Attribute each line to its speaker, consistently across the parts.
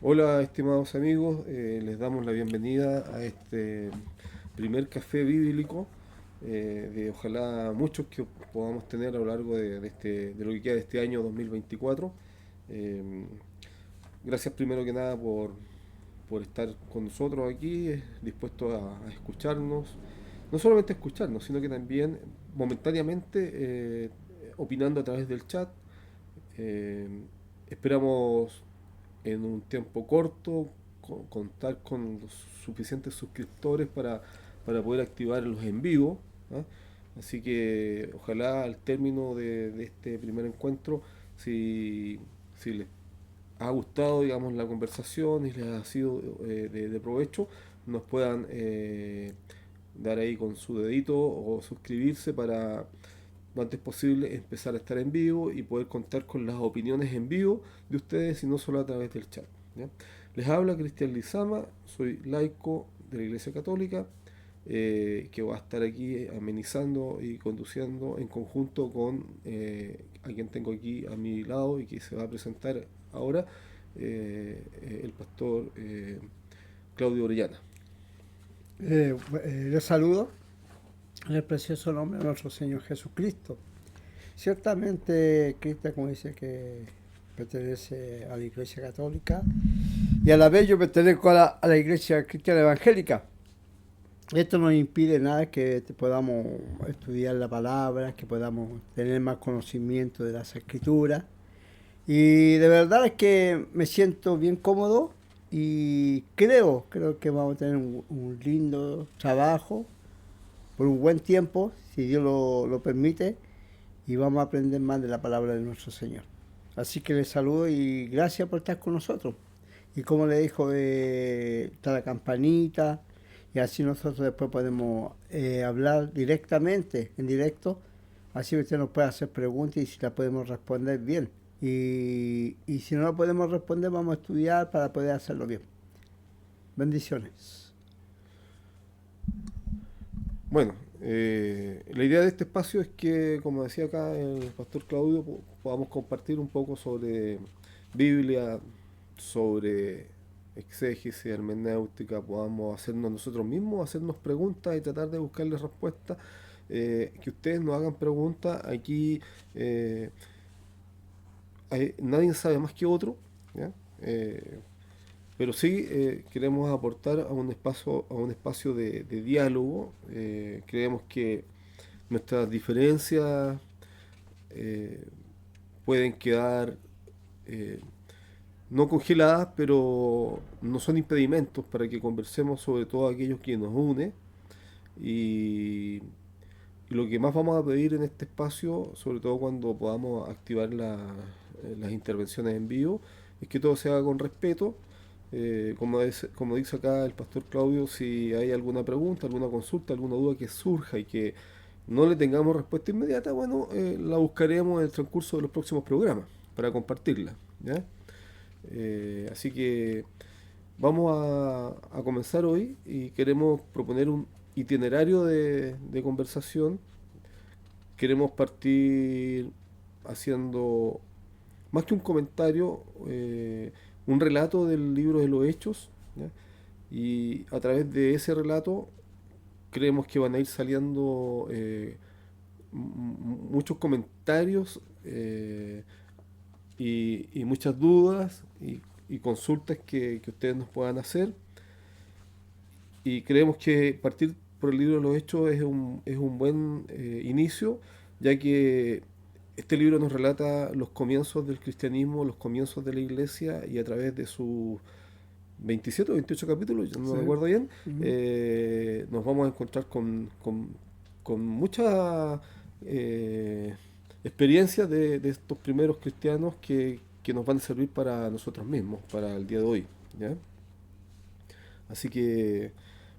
Speaker 1: Hola, estimados amigos, les damos la bienvenida a este primer café bíblico, de ojalá muchos que podamos tener a lo largo de lo que queda de este año 2024. Eh, Gracias primero que nada por estar con nosotros aquí, dispuestos a escucharnos, no solamente a escucharnos, sino que también momentáneamente opinando a través del chat. Eh, Esperamos en un tiempo corto contar con los suficientes suscriptores para poder activar los en vivo. ¿Ah? Así que ojalá al término de este primer encuentro, si les ha gustado, digamos, la conversación y les ha sido de provecho, nos puedan dar ahí con su dedito o suscribirse para lo antes posible empezar a estar en vivo y poder contar con las opiniones en vivo de ustedes y no solo a través del chat. ¿Ya? Les habla Cristian Lizama, soy laico de la Iglesia Católica, que va a estar aquí amenizando y conduciendo en conjunto con a quien tengo aquí a mi lado y que se va a presentar ahora, el pastor Claudio Orellana.
Speaker 2: Les saludo en el precioso nombre de nuestro Señor Jesucristo. Ciertamente, Cristo, como dice, que pertenece a la Iglesia Católica y a la vez yo pertenezco a la Iglesia Cristiana Evangélica. Esto no impide nada que podamos estudiar la palabra, que podamos tener más conocimiento de las escrituras. Y de verdad es que me siento bien cómodo y creo que vamos a tener un lindo trabajo por un buen tiempo, si Dios lo permite, y vamos a aprender más de la palabra de nuestro Señor. Así que les saludo y gracias por estar con nosotros. Y como le dijo, está la campanita, y así nosotros después podemos hablar directamente, en directo, así usted nos puede hacer preguntas y si la podemos responder bien. Y si no la podemos responder, vamos a estudiar para poder hacerlo bien. Bendiciones.
Speaker 1: Bueno, la idea de este espacio es que, como decía acá el pastor Claudio, podamos compartir un poco sobre Biblia, sobre exégesis, hermenéutica, podamos hacernos nosotros mismos, hacernos preguntas y tratar de buscarles respuestas, que ustedes nos hagan preguntas. Aquí eh, nadie sabe más que otro, ¿ya? Pero sí queremos aportar a un espacio de diálogo. Creemos que nuestras diferencias eh, pueden quedar eh, no congeladas, pero no son impedimentos para que conversemos sobre todo aquello que nos une. Y, y lo que más vamos a pedir en este espacio, sobre todo cuando podamos activar las intervenciones en vivo, es que todo se haga con respeto. Como dice acá el pastor Claudio, si hay alguna pregunta, alguna consulta, alguna duda que surja y que no le tengamos respuesta inmediata, bueno, la buscaremos en el transcurso de los próximos programas para compartirla. ¿Ya? Así que vamos a comenzar hoy y queremos proponer un itinerario de conversación. Queremos partir haciendo, más que un comentario, un relato del libro de los Hechos, ¿ya? Y a través de ese relato creemos que van a ir saliendo muchos comentarios, y muchas dudas y consultas que ustedes nos puedan hacer. Y creemos que partir por el libro de los Hechos es un buen inicio, ya que este libro nos relata los comienzos del cristianismo, los comienzos de la iglesia, y a través de sus 27 o 28 capítulos, yo no
Speaker 2: Sí.
Speaker 1: recuerdo bien,
Speaker 2: Ujú.
Speaker 1: nos vamos a encontrar con muchas experiencias de estos primeros cristianos que nos van a servir para nosotros mismos, para el día de hoy. ¿Ya? Así que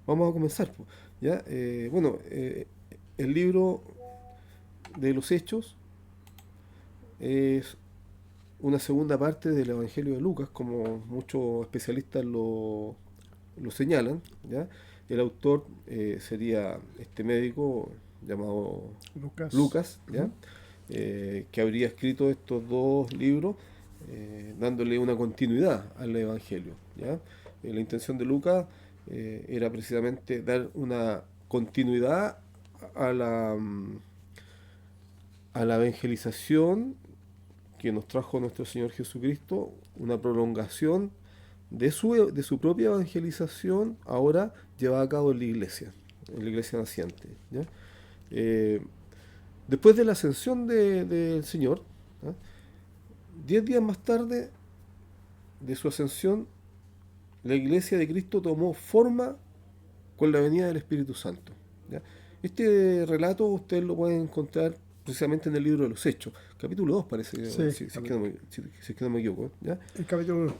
Speaker 1: vamos a comenzar, po, ¿ya? Bueno, el libro de los Hechos es una segunda parte del Evangelio de Lucas, como muchos especialistas lo señalan, ¿ya? El autor sería este médico llamado
Speaker 2: Lucas.
Speaker 1: Lucas, ¿ya?
Speaker 2: Ujú.
Speaker 1: Que habría escrito estos dos libros, dándole una continuidad al Evangelio, ¿ya? La intención de Lucas era precisamente dar una continuidad a a la evangelización que nos trajo nuestro Señor Jesucristo, una prolongación de su propia evangelización, ahora llevada a cabo en la iglesia naciente, ¿ya? Eh, Después de la ascensión del Señor, ¿ah? 10 días más tarde de su ascensión, la iglesia de Cristo tomó forma con la venida del Espíritu Santo, ¿ya? Este relato ustedes lo pueden encontrar precisamente en el libro de los Hechos, capítulo 2 parece,
Speaker 2: Sí,
Speaker 1: si es que si es que no me equivoco, ¿ya?
Speaker 2: el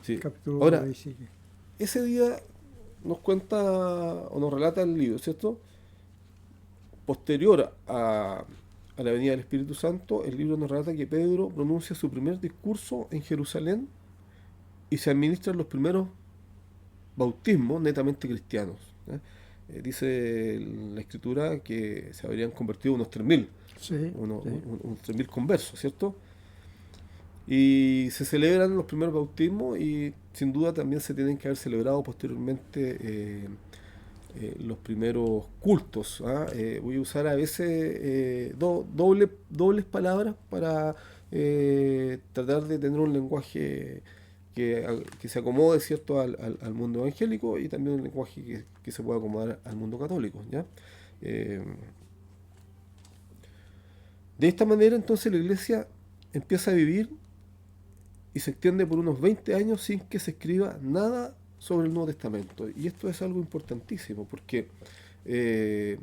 Speaker 1: Sí.
Speaker 2: capítulo
Speaker 1: Ahora,
Speaker 2: ahí sigue.
Speaker 1: ese día nos cuenta o nos relata el libro, ¿cierto? Posterior a la venida del Espíritu Santo, el libro nos relata que Pedro pronuncia su primer discurso en Jerusalén y se administran los primeros bautismos netamente cristianos, ¿eh? Dice la escritura que se habrían convertido unos 3.000,
Speaker 2: Sí, sí.
Speaker 1: unos 3.000 conversos, ¿cierto? Y se celebran los primeros bautismos y sin duda también se tienen que haber celebrado posteriormente los primeros cultos, ¿ah? Voy a usar a veces dobles palabras para tratar de tener un lenguaje que se acomode, ¿cierto?, al mundo evangélico y también un lenguaje que se pueda acomodar al mundo católico, ¿ya? Eh, de esta manera entonces la iglesia empieza a vivir y se extiende por unos 20 años sin que se escriba nada sobre el Nuevo Testamento. Y esto es algo importantísimo porque eh,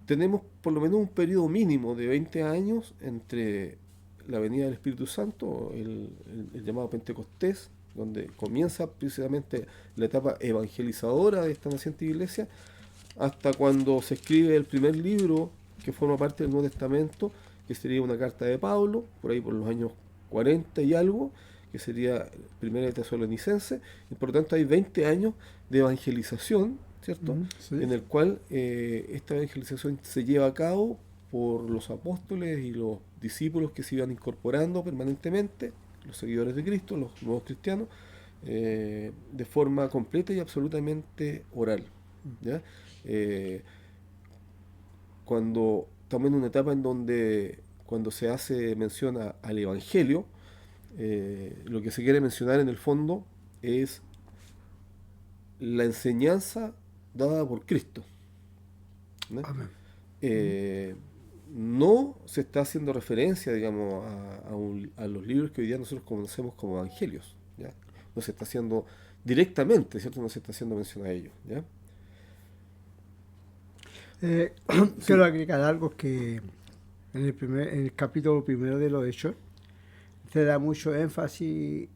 Speaker 1: tenemos por lo menos un periodo mínimo de 20 años entre la venida del Espíritu Santo, el llamado Pentecostés, donde comienza precisamente la etapa evangelizadora de esta naciente iglesia, hasta cuando se escribe el primer libro que forma parte del Nuevo Testamento, que sería una carta de Pablo, por ahí por los años 40 y algo, que sería Primera de Tesalonicense, y por lo tanto hay 20 años de evangelización, ¿cierto?
Speaker 2: Sí.
Speaker 1: En el cual esta evangelización se lleva a cabo por los apóstoles y los discípulos que se iban incorporando permanentemente, los seguidores de Cristo, los nuevos cristianos, de forma completa y absolutamente oral, ¿ya? Eh, Cuando estamos en una etapa en donde cuando se hace mención al Evangelio, lo que se quiere mencionar en el fondo es la enseñanza dada por Cristo, ¿no?
Speaker 2: Amén.
Speaker 1: Eh, no se está haciendo referencia, digamos, a los libros que hoy día nosotros conocemos como evangelios, ¿ya? No se está haciendo directamente, ¿cierto? No se está haciendo mención a ellos, ¿ya?
Speaker 2: Quiero
Speaker 1: Sí,
Speaker 2: agregar algo que en el capítulo primero de los Hechos se da mucho énfasis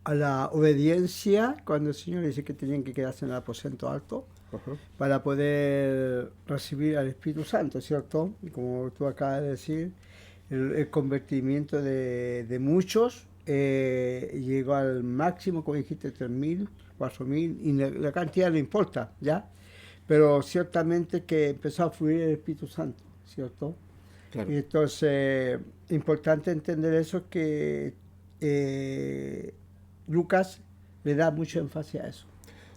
Speaker 2: a la obediencia cuando el Señor dice que tenían que quedarse en el aposento alto
Speaker 1: ajá,
Speaker 2: para poder recibir al Espíritu Santo, ¿cierto? Y como tú acabas de decir, el convertimiento de muchos llegó al máximo, como dijiste, 3.000, 4.000, y la cantidad no importa, ¿ya? Pero ciertamente que empezó a fluir el Espíritu Santo, ¿cierto?
Speaker 1: claro,
Speaker 2: Y entonces, importante entender eso que eh, Lucas le da mucho énfasis a eso.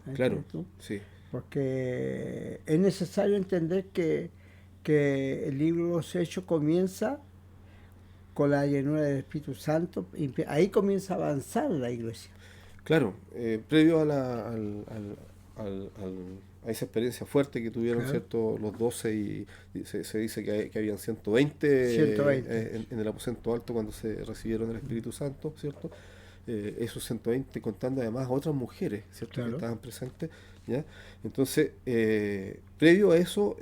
Speaker 2: ¿Me
Speaker 1: claro,
Speaker 2: entiendes tú?
Speaker 1: sí,
Speaker 2: Porque es necesario entender que el libro de los Hechos comienza con la llenura del Espíritu Santo, y ahí comienza a avanzar la iglesia.
Speaker 1: claro. Previo a esa experiencia fuerte que tuvieron,
Speaker 2: Claro.
Speaker 1: ¿cierto? Los 12 y se dice que habían 120
Speaker 2: 120.
Speaker 1: en el aposento alto cuando se recibieron el Espíritu Santo, ¿cierto? Esos 120 contando además a otras mujeres, ¿cierto? Que
Speaker 2: Claro.
Speaker 1: estaban presentes, ¿ya? Entonces, previo a eso,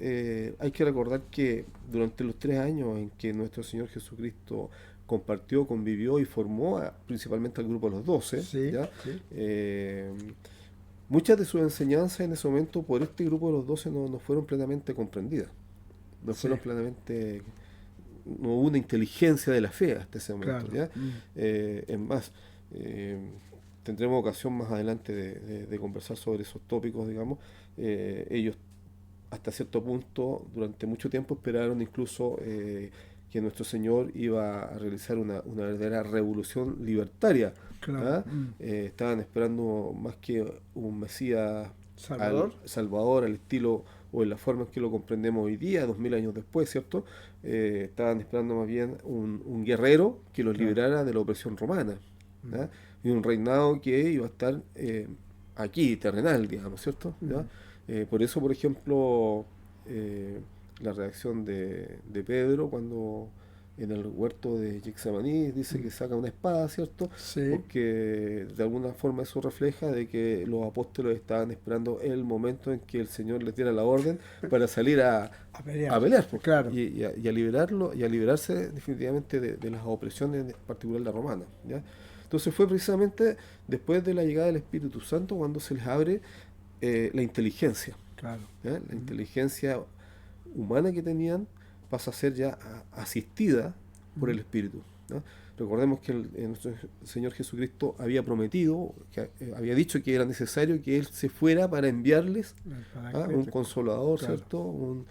Speaker 1: hay que recordar que durante los 3 años en que nuestro Señor Jesucristo compartió, convivió y formó principalmente al grupo de los 12,
Speaker 2: Sí,
Speaker 1: ¿ya?
Speaker 2: sí.
Speaker 1: Eh, Muchas de sus enseñanzas en ese momento por este grupo de los 12 no fueron plenamente comprendidas, no
Speaker 2: Sí,
Speaker 1: fueron plenamente, no hubo una inteligencia de la fe hasta ese momento,
Speaker 2: claro.
Speaker 1: ¿ya? Es más, eh, tendremos ocasión más adelante de conversar sobre esos tópicos, digamos. Ellos hasta cierto punto, durante mucho tiempo, esperaron incluso que nuestro Señor iba a realizar una verdadera revolución libertaria.
Speaker 2: Claro.
Speaker 1: ¿Ah? Estaban esperando más que un Mesías
Speaker 2: Salvador.
Speaker 1: Salvador al estilo o en la forma en que lo comprendemos hoy día, 2000 años después, ¿cierto? Estaban esperando más bien un guerrero que los
Speaker 2: Claro.
Speaker 1: liberara de la opresión romana. ¿Ya? Y un reinado que iba a estar aquí, terrenal, digamos, ¿cierto? ¿Ya? Por eso, por ejemplo, la reacción de Pedro cuando en el huerto de Getsemaní dice que saca una espada, ¿cierto?
Speaker 2: Sí.
Speaker 1: Porque de alguna forma eso refleja de que los apóstoles estaban esperando el momento en que el Señor les diera la orden para salir
Speaker 2: A pelear.
Speaker 1: a pelear pues,
Speaker 2: Claro.
Speaker 1: y a liberarlo y a liberarse definitivamente de las opresiones, en particular la romana, ¿ya? Entonces fue precisamente después de la llegada del Espíritu Santo cuando se les abre la inteligencia,
Speaker 2: Claro.
Speaker 1: ¿ya? La inteligencia humana que tenían pasa a ser ya asistida por el Espíritu, ¿no? Recordemos que nuestro Señor Jesucristo había prometido, que había dicho que era necesario que Él se fuera para enviarles un consolador,
Speaker 2: Claro.
Speaker 1: ¿cierto?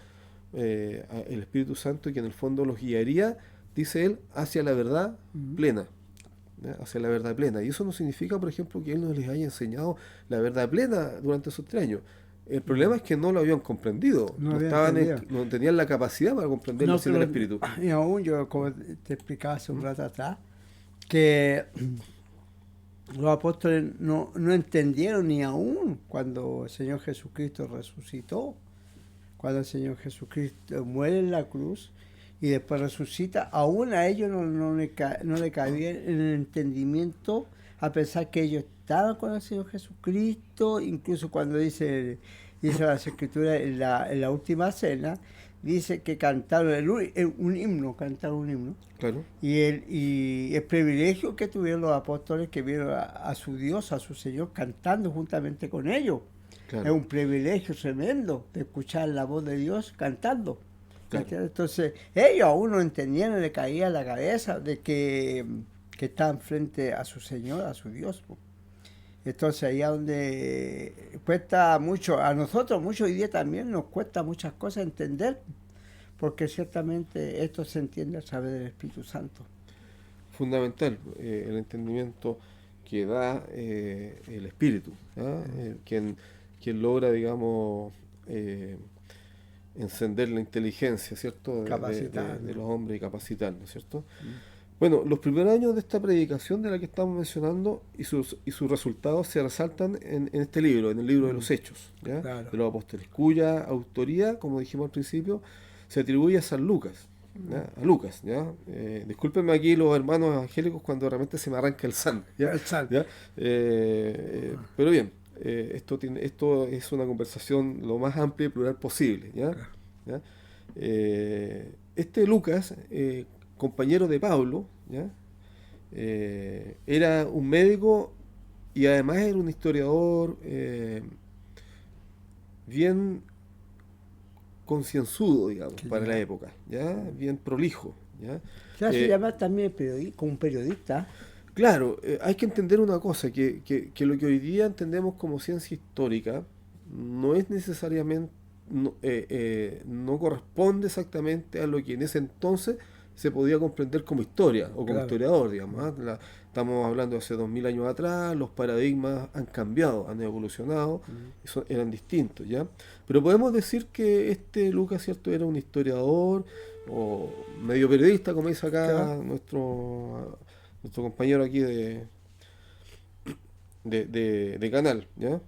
Speaker 1: El Espíritu Santo que en el fondo los guiaría, dice Él, hacia la verdad plena. ¿Ya? Hacia la verdad plena. Y eso no significa, por ejemplo, que Él no les haya enseñado la verdad plena durante esos 3 años. El problema es que no lo habían comprendido,
Speaker 2: No
Speaker 1: no,
Speaker 2: habían
Speaker 1: estaban
Speaker 2: entendido.
Speaker 1: no tenían la capacidad para comprender
Speaker 2: No,
Speaker 1: sin el
Speaker 2: pero
Speaker 1: Espíritu.
Speaker 2: y aún yo, como te explicaba hace un rato atrás, que los apóstoles no entendieron ni aún cuando el Señor Jesucristo resucitó, cuando el Señor Jesucristo muere en la cruz y después resucita, aún a ellos no le cabía en el entendimiento, a pensar que ellos estaban con el Señor Jesucristo, incluso cuando dice las Escrituras en la última cena, dice que cantaron un himno,
Speaker 1: Claro,
Speaker 2: y el privilegio que tuvieron los apóstoles que vieron a su Dios, a su Señor, cantando juntamente con ellos.
Speaker 1: claro,
Speaker 2: Es un privilegio tremendo de escuchar la voz de Dios cantando.
Speaker 1: claro.
Speaker 2: Entonces, ellos aún no entendían, le caía la cabeza de que estaban frente a su Señor, a su Dios. Entonces, ahí es donde cuesta mucho, a nosotros mucho hoy día también nos cuesta muchas cosas entender, porque ciertamente esto se entiende a través del Espíritu Santo.
Speaker 1: Fundamental el entendimiento que da el Espíritu, ¿ya? Quien logra, digamos, encender la inteligencia, ¿cierto? De los hombres y capacitarlos, ¿cierto? Bueno, los primeros años de esta predicación de la que estamos mencionando y sus resultados se resaltan en este libro, en el libro de los Hechos, ¿ya?
Speaker 2: Claro.
Speaker 1: De los apóstoles, cuya autoría, como dijimos al principio, se atribuye a San Lucas, ¿ya? A Lucas, ¿ya? Discúlpenme aquí los hermanos evangélicos cuando realmente se me arranca el san, ¿ya?
Speaker 2: El san.
Speaker 1: ¿Ya? Pero bien, esto es una conversación lo más amplia y plural posible, ¿ya? ¿Ya? Este Lucas, compañero de Pablo, ¿ya? Era un médico y además era un historiador bien concienzudo, digamos, para la época, ¿ya? Bien prolijo, ¿ya?
Speaker 2: Ya se llama también como un periodista.
Speaker 1: Claro, hay que entender una cosa, que lo que hoy día entendemos como ciencia histórica no es necesariamente, no corresponde exactamente a lo que en ese entonces se podía comprender como historia o como
Speaker 2: Claro.
Speaker 1: historiador, digamos. Estamos hablando de hace 2000 años atrás, los paradigmas han cambiado, han evolucionado, eran distintos, ¿ya? Pero podemos decir que este Lucas, ¿cierto?, era un historiador o medio periodista, como dice acá
Speaker 2: Claro.
Speaker 1: nuestro compañero aquí de canal, ¿ya?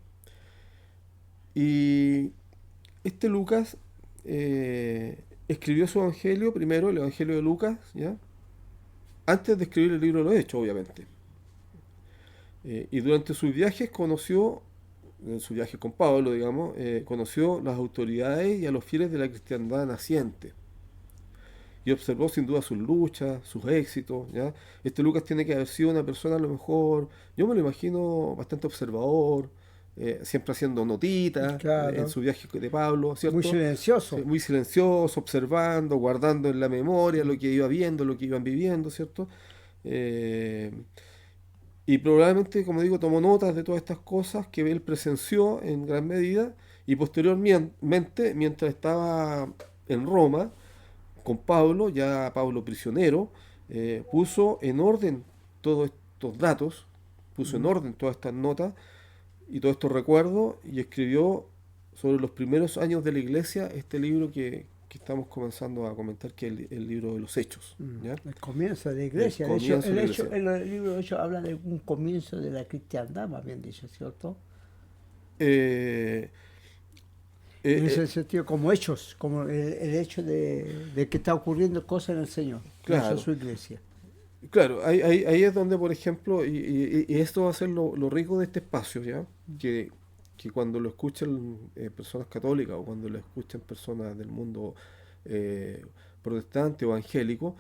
Speaker 1: Y este Lucas escribió su evangelio, primero el evangelio de Lucas, ¿ya? Antes de escribir el libro de los Hechos, obviamente. Y durante sus viajes en su viaje con Pablo, digamos, conoció las autoridades y a los fieles de la cristiandad naciente. Y observó sin duda sus luchas, sus éxitos, ¿ya? Este Lucas tiene que haber sido una persona a lo mejor, yo me lo imagino bastante observador, siempre haciendo notitas
Speaker 2: Claro.
Speaker 1: en su viaje de Pablo, ¿cierto?
Speaker 2: Muy silencioso.
Speaker 1: Sí, muy silencioso, observando, guardando en la memoria lo que iba viendo, lo que iban viviendo, ¿cierto? Y probablemente, como digo, tomó notas de todas estas cosas que él presenció en gran medida y posteriormente, mientras estaba en Roma, con Pablo, ya Pablo prisionero, puso en orden todos estos datos, puso en
Speaker 2: Mm.
Speaker 1: orden todas estas notas y todos estos recuerdos y escribió sobre los primeros años de la iglesia este libro que estamos comenzando a comentar, que es el libro de los Hechos. ¿Ya?
Speaker 2: El comienzo de la
Speaker 1: El
Speaker 2: iglesia. De hecho,
Speaker 1: comienzo de la iglesia.
Speaker 2: el libro de Hechos habla de un comienzo de la cristiandad, más bien dicho, ¿cierto?
Speaker 1: Eh,
Speaker 2: En
Speaker 1: eh,
Speaker 2: ese
Speaker 1: eh,
Speaker 2: sentido, como hechos, como el hecho de que está ocurriendo cosas en el Señor, y eso es
Speaker 1: claro,
Speaker 2: su iglesia.
Speaker 1: claro, ahí es donde, por ejemplo, y esto va a ser lo rico de este espacio, ¿ya? Que cuando lo escuchen personas católicas o cuando lo escuchen personas del mundo eh, protestante o evangélico,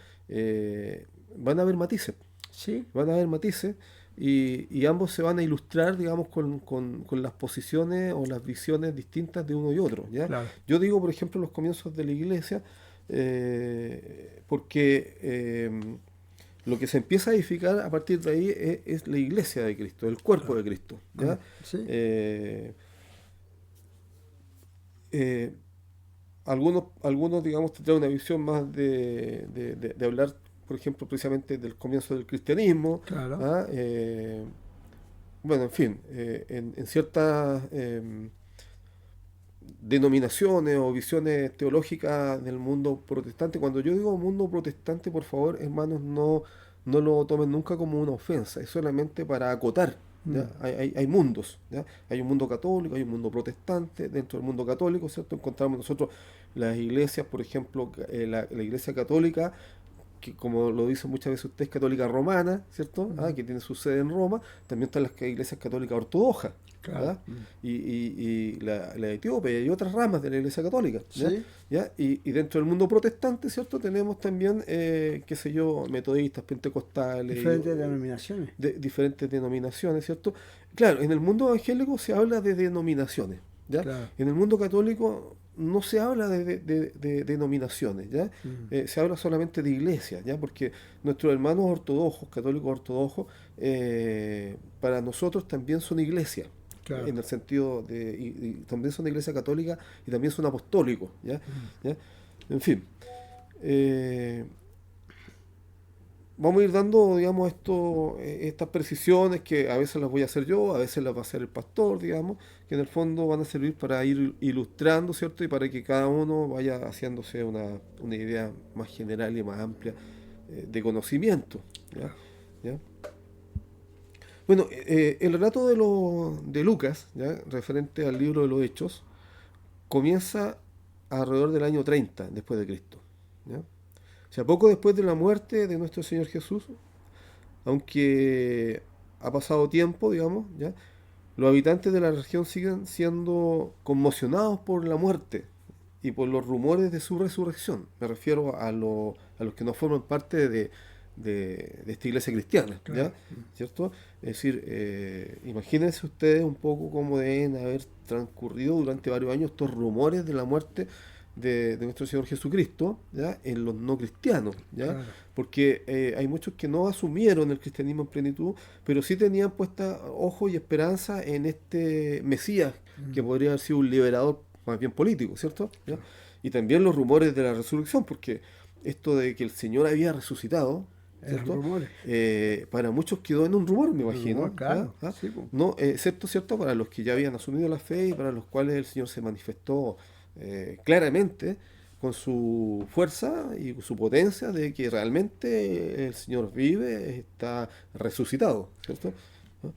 Speaker 1: van a haber matices,
Speaker 2: ¿Sí?
Speaker 1: van a haber matices y ambos se van a ilustrar, digamos, con las posiciones o las visiones distintas de uno y otro, ¿ya?
Speaker 2: Claro.
Speaker 1: Yo digo, por ejemplo, los comienzos de la iglesia, porque lo que se empieza a edificar a partir de ahí es la iglesia de Cristo, el cuerpo de Cristo, ¿ya?
Speaker 2: ¿Sí?
Speaker 1: Eh, eh, algunos, digamos, tendrán una visión más de hablar, por ejemplo, precisamente del comienzo del cristianismo,
Speaker 2: Claro.
Speaker 1: ¿ah? Bueno, en fin, en ciertas denominaciones o visiones teológicas del mundo protestante. Cuando yo digo mundo protestante, por favor, hermanos, no lo tomen nunca como una ofensa, es solamente para acotar.
Speaker 2: Mm.
Speaker 1: ¿Ya? Hay mundos, ¿ya? Hay un mundo católico, hay un mundo protestante. Dentro del mundo católico, ¿cierto? Encontramos nosotros las iglesias, por ejemplo, la iglesia católica, que como lo dice muchas veces usted, es católica romana, ¿cierto?
Speaker 2: Mm.
Speaker 1: Que tiene su sede en Roma. También están las iglesias católicas ortodoxas,
Speaker 2: Claro.
Speaker 1: ¿verdad? Y la etíope y otras ramas de la iglesia católica, ¿ya?
Speaker 2: ¿Sí?
Speaker 1: ¿Ya? Y dentro del mundo protestante, ¿cierto? Tenemos también, qué sé yo, metodistas, pentecostales,
Speaker 2: Diferentes denominaciones.
Speaker 1: diferentes denominaciones, ¿cierto? Claro, en el mundo evangélico se habla de denominaciones, ¿ya?
Speaker 2: Claro.
Speaker 1: En el mundo católico no se habla de denominaciones, ¿ya?
Speaker 2: Mm.
Speaker 1: Se habla solamente de iglesias, ¿ya? Porque nuestros hermanos ortodoxos, católicos ortodoxos, para nosotros también son iglesias,
Speaker 2: Claro.
Speaker 1: en el sentido y también son iglesia católica y también son apostólicos, ¿ya?
Speaker 2: Mm.
Speaker 1: ¿Ya? En fin, eh, vamos a ir dando, digamos, estas precisiones que a veces las voy a hacer yo, a veces las va a hacer el pastor, digamos, que en el fondo van a servir para ir ilustrando, ¿cierto? Y para que cada uno vaya haciéndose una idea más general y más amplia de conocimiento, ¿ya? ¿Ya? Bueno, el relato de Lucas, ¿ya? Referente al libro de los Hechos, comienza alrededor del año 30 después de Cristo, ¿ya? O sea, poco después de la muerte de nuestro Señor Jesús, aunque ha pasado tiempo, digamos, ¿ya? Los habitantes de la región siguen siendo conmocionados por la muerte y por los rumores de su resurrección. Me refiero a los que no forman parte de esta iglesia cristiana,
Speaker 2: Claro.
Speaker 1: ¿ya? ¿Cierto? Es decir, imagínense ustedes un poco cómo deben haber transcurrido durante varios años estos rumores de la muerte de nuestro Señor Jesucristo, ¿ya? En los no cristianos, ¿ya?
Speaker 2: Claro.
Speaker 1: Porque hay muchos que no asumieron el cristianismo en plenitud, pero sí tenían puesta ojo y esperanza en este Mesías, que
Speaker 2: Mm.
Speaker 1: podría haber sido un liberador más bien político, ¿cierto? ¿Ya?
Speaker 2: Claro.
Speaker 1: Y también los rumores de la resurrección, porque esto de que el Señor había resucitado,
Speaker 2: Eran
Speaker 1: ¿cierto?
Speaker 2: rumores.
Speaker 1: Para muchos quedó en un rumor, me
Speaker 2: Un
Speaker 1: imagino,
Speaker 2: rumor, claro.
Speaker 1: ¿ah?
Speaker 2: Sí, po.
Speaker 1: No, excepto, ¿cierto? Para los que ya habían asumido la fe y para los cuales el Señor se manifestó claramente con su fuerza y su potencia de que realmente el Señor vive, está resucitado, ¿cierto? ¿Ah?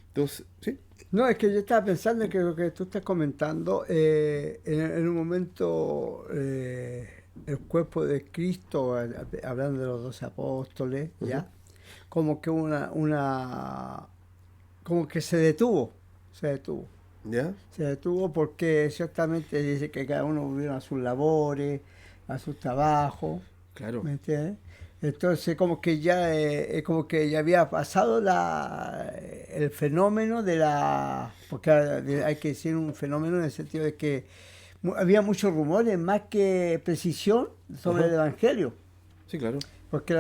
Speaker 1: Entonces, sí,
Speaker 2: No, es que yo estaba pensando que lo que tú estás comentando, en un momento el cuerpo de Cristo, hablando de los 12 apóstoles,
Speaker 1: ujú,
Speaker 2: ¿ya? Como que como que se detuvo.
Speaker 1: ¿ya?
Speaker 2: Se detuvo porque ciertamente dice que cada uno volvió a sus labores, a sus trabajos,
Speaker 1: Claro,
Speaker 2: ¿me entiendes? Entonces como que ya había pasado el fenómeno porque hay que decir un fenómeno en el sentido de que había muchos rumores más que precisión sobre el
Speaker 1: ajá,
Speaker 2: Evangelio.
Speaker 1: sí, claro,
Speaker 2: Porque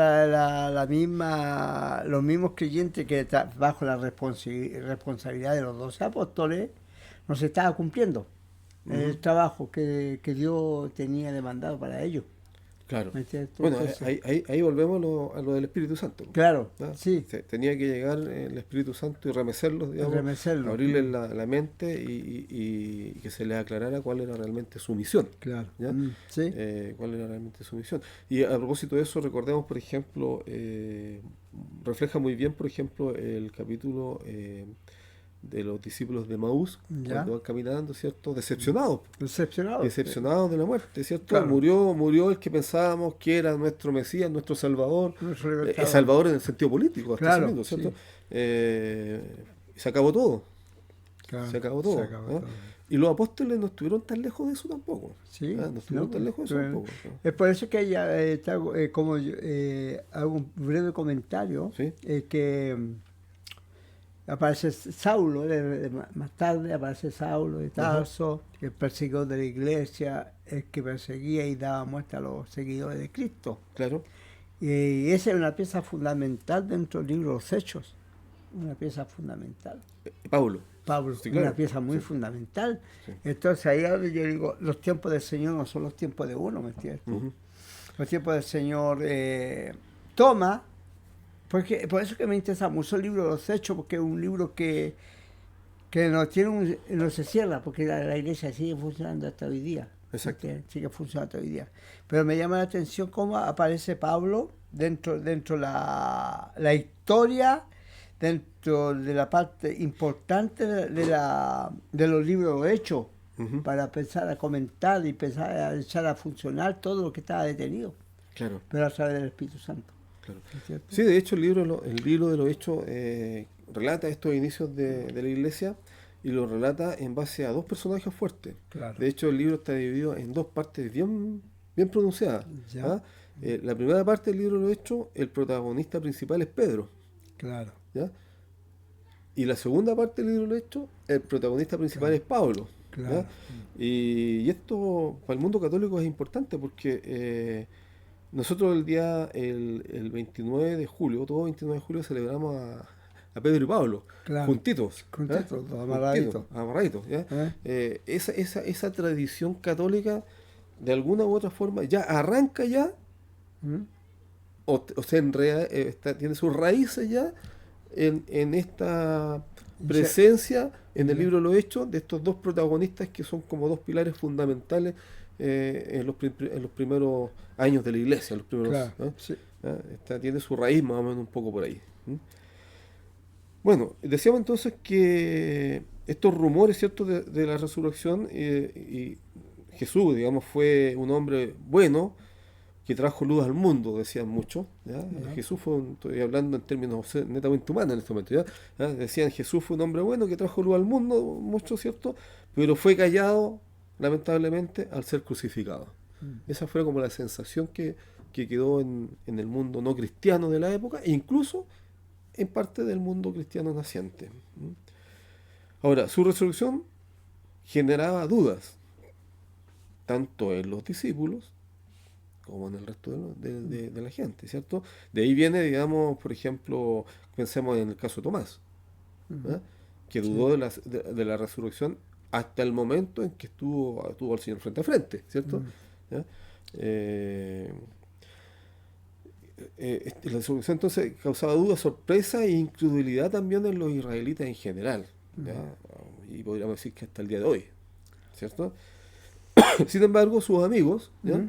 Speaker 2: los mismos creyentes que bajo la responsabilidad de los 12 apóstoles no se estaba cumpliendo
Speaker 1: ujú,
Speaker 2: el trabajo que Dios tenía demandado para ellos.
Speaker 1: Claro.
Speaker 2: ¿Me entiendes?
Speaker 1: Bueno,
Speaker 2: Entonces,
Speaker 1: ahí volvemos a lo del Espíritu Santo.
Speaker 2: claro,
Speaker 1: ¿Ah?
Speaker 2: sí,
Speaker 1: Tenía que llegar el Espíritu Santo y remecerlos, digamos,
Speaker 2: remecerlo.
Speaker 1: abrirles la mente y que se les aclarara cuál era realmente su misión.
Speaker 2: Claro.
Speaker 1: ¿Ya?
Speaker 2: Sí,
Speaker 1: Cuál era realmente su misión. Y a propósito de eso, recordemos, por ejemplo, refleja muy bien, por ejemplo, el capítulo de los discípulos de Maús,
Speaker 2: ya.
Speaker 1: cuando van caminando, ¿cierto? Decepcionados,
Speaker 2: Decepcionado.
Speaker 1: decepcionados de la muerte, ¿cierto?
Speaker 2: Claro.
Speaker 1: Murió el que pensábamos que era nuestro Mesías, nuestro Salvador,
Speaker 2: Nuestro libertador.
Speaker 1: Salvador en el sentido político, hasta ese
Speaker 2: Claro,
Speaker 1: minuto, ¿cierto?
Speaker 2: sí.
Speaker 1: Y se acabó todo,
Speaker 2: Claro,
Speaker 1: se acabó todo.
Speaker 2: se acabó
Speaker 1: ¿Ah?
Speaker 2: todo.
Speaker 1: Y los apóstoles no estuvieron tan lejos de eso tampoco.
Speaker 2: Sí,
Speaker 1: No estuvieron
Speaker 2: no,
Speaker 1: tan lejos de eso tampoco.
Speaker 2: es por eso que ella como yo, hago un breve comentario,
Speaker 1: ¿Sí?
Speaker 2: que aparece Saulo, más tarde aparece Saulo de Tarso, el perseguidor de la iglesia, el que perseguía y daba muerte a los seguidores de Cristo.
Speaker 1: Claro.
Speaker 2: Y esa es una pieza fundamental dentro del libro de los Hechos, una pieza fundamental.
Speaker 1: Pablo.
Speaker 2: Pablo,
Speaker 1: Sí, claro.
Speaker 2: una pieza muy
Speaker 1: Sí.
Speaker 2: fundamental.
Speaker 1: Sí.
Speaker 2: Entonces ahí es donde yo digo, los tiempos del Señor no son los tiempos de uno, ¿me entiendes?
Speaker 1: Ujú.
Speaker 2: Los tiempos del Señor toma, porque por eso que me interesa mucho el libro de los Hechos, porque es un libro que no se cierra, porque la iglesia sigue funcionando hasta hoy día.
Speaker 1: Exacto.
Speaker 2: Sigue funcionando hasta hoy día. Pero me llama la atención cómo aparece Pablo dentro la historia, dentro de la parte importante de los libros hechos,
Speaker 1: Ujú.
Speaker 2: para empezar a comentar y empezar a echar a funcionar todo lo que estaba detenido,
Speaker 1: Claro.
Speaker 2: pero a través del Espíritu Santo.
Speaker 1: Claro.
Speaker 2: ¿No es cierto?
Speaker 1: Sí, de hecho el libro de los Hechos relata estos inicios de la iglesia y lo relata en base a dos personajes fuertes.
Speaker 2: Claro.
Speaker 1: De hecho el libro está dividido en dos partes bien pronunciadas.
Speaker 2: Ya.
Speaker 1: ¿Ah? La primera parte del libro de los Hechos, el protagonista principal es Pedro.
Speaker 2: Claro.
Speaker 1: ¿Ya? Y la segunda parte del libro de los Hechos, el protagonista principal es Pablo. ¿Ya?
Speaker 2: Claro.
Speaker 1: Y esto para el mundo católico es importante porque nosotros el 29 de julio, todo 29 de julio, celebramos a Pedro y Pablo,
Speaker 2: Claro.
Speaker 1: juntitos,
Speaker 2: Juntitos,
Speaker 1: ¿ya?
Speaker 2: amarraditos.
Speaker 1: Amarraditos, ¿ya?
Speaker 2: ¿Eh?
Speaker 1: Esa tradición católica, de alguna u otra forma, ya arranca ya,
Speaker 2: ¿Mm?
Speaker 1: o se enreda, tiene sus raíces ya en esta presencia en el libro de los Hechos de estos dos protagonistas que son como dos pilares fundamentales en los primeros años de la iglesia, en los primeros,
Speaker 2: Claro. Sí.
Speaker 1: tiene su raíz más o menos un poco por ahí. Bueno, decíamos entonces que estos rumores, ¿cierto?, de la resurrección, y Jesús, digamos, fue un hombre bueno que trajo luz al mundo, decían muchos. ¿Ya? Jesús estoy hablando en términos netamente humanos en este momento, ¿ya? Decían Jesús fue un hombre bueno que trajo luz al mundo, mucho, ¿cierto? Pero fue callado, lamentablemente, al ser crucificado. Esa fue como la sensación que quedó en el mundo no cristiano de la época, e incluso en parte del mundo cristiano naciente. Ahora, su resurrección generaba dudas, tanto en los discípulos como en el resto de la gente, ¿cierto? De ahí viene, digamos, por ejemplo, pensemos en el caso de Tomás, ¿eh? Que dudó de la resurrección hasta el momento en que tuvo al Señor frente a frente, ¿cierto? ¿Ya? La resurrección entonces causaba duda, sorpresa e incredulidad también en los israelitas en general, ¿ya? Y podríamos decir que hasta el día de hoy, ¿cierto? Sin embargo, sus amigos, ¿ya?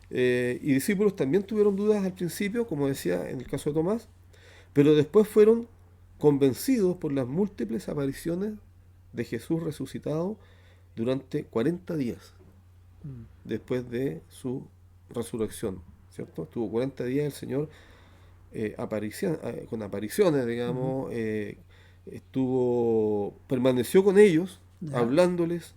Speaker 1: Y discípulos también tuvieron dudas al principio, como decía en el caso de Tomás, pero después fueron convencidos por las múltiples apariciones de Jesús resucitado durante 40 días después de su resurrección, ¿cierto? Estuvo 40 días el Señor con apariciones, digamos, permaneció con ellos,
Speaker 2: Ya.
Speaker 1: hablándoles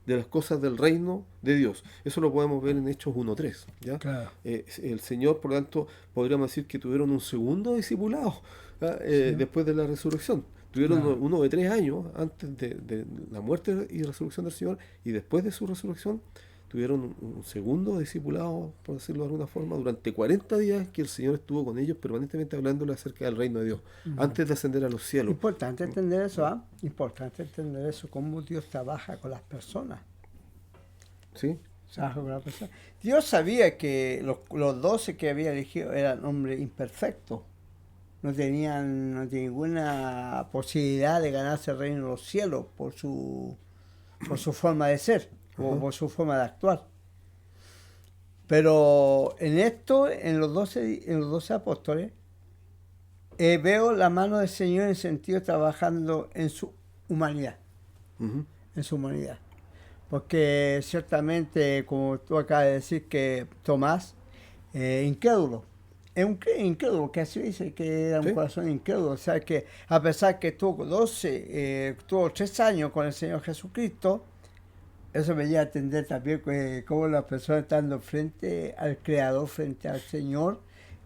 Speaker 1: de las cosas del reino de Dios. Eso lo podemos ver en Hechos 1:3, ¿ya?
Speaker 2: Claro.
Speaker 1: El Señor, por lo tanto, podríamos decir que tuvieron un segundo discipulado después de la resurrección. Tuvieron uno de 3 años antes de la muerte y resurrección del Señor, y después de su resurrección tuvieron un segundo discipulado, por decirlo de alguna forma, durante 40 días que el Señor estuvo con ellos permanentemente hablándoles acerca del reino de Dios, antes de ascender a los cielos.
Speaker 2: Importante entender eso, Importante entender eso, cómo Dios trabaja con las personas.
Speaker 1: ¿Sí?
Speaker 2: Trabaja con la persona. Dios sabía que los 12 que había elegido eran hombres imperfectos. No tenían ninguna posibilidad de ganarse el reino de los cielos por su forma de ser o
Speaker 1: Ajá.
Speaker 2: por su forma de actuar. Pero en esto, en los 12 apóstoles, veo la mano del Señor en el sentido trabajando en su humanidad,
Speaker 1: Ujú.
Speaker 2: en su humanidad. Porque ciertamente, como tú acabas de decir, que Tomás, incrédulo, es un incrédulo, que así dice, que era un
Speaker 1: Sí,
Speaker 2: corazón incrédulo. O sea que a pesar que tuvo 3 años con el Señor Jesucristo, eso me lleva a entender también cómo las personas estando frente al Creador, frente al Señor,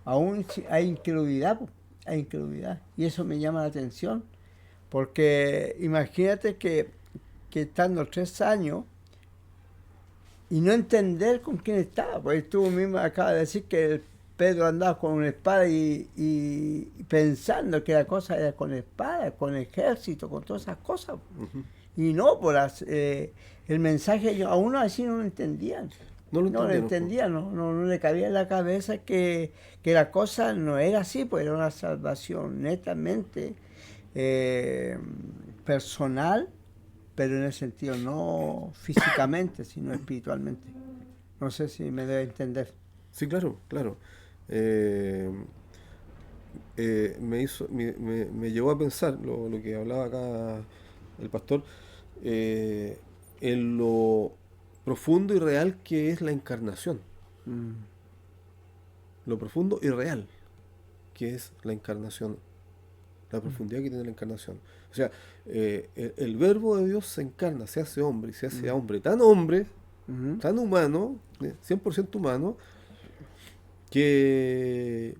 Speaker 2: aún hay incredulidad, po, hay incredulidad. Y eso me llama la atención, porque imagínate que estando 3 años y no entender con quién estaba, porque tú mismo acabas de decir que Pedro andaba con una espada y pensando que la cosa era con espada, con ejército, con todas esas cosas.
Speaker 1: ujú.
Speaker 2: Y no, el mensaje aún así no lo entendían.
Speaker 1: No lo
Speaker 2: No lo
Speaker 1: entendieron, po.
Speaker 2: entendían, no le cabía en la cabeza que la cosa no era así, pues era una salvación netamente eh, personal, pero en el sentido no físicamente, sino espiritualmente. No sé si me debe entender.
Speaker 1: Sí, claro, claro. Eh, me llevó a pensar lo que hablaba acá el pastor, eh, en lo profundo y real que es la encarnación.
Speaker 2: Mm,
Speaker 1: Lo profundo y real que es la encarnación. La
Speaker 2: mm,
Speaker 1: profundidad que tiene la encarnación. O sea, el verbo de Dios se encarna, se hace hombre, y se hace
Speaker 2: mm,
Speaker 1: hombre,
Speaker 2: mm.
Speaker 1: tan humano, 100% humano, que,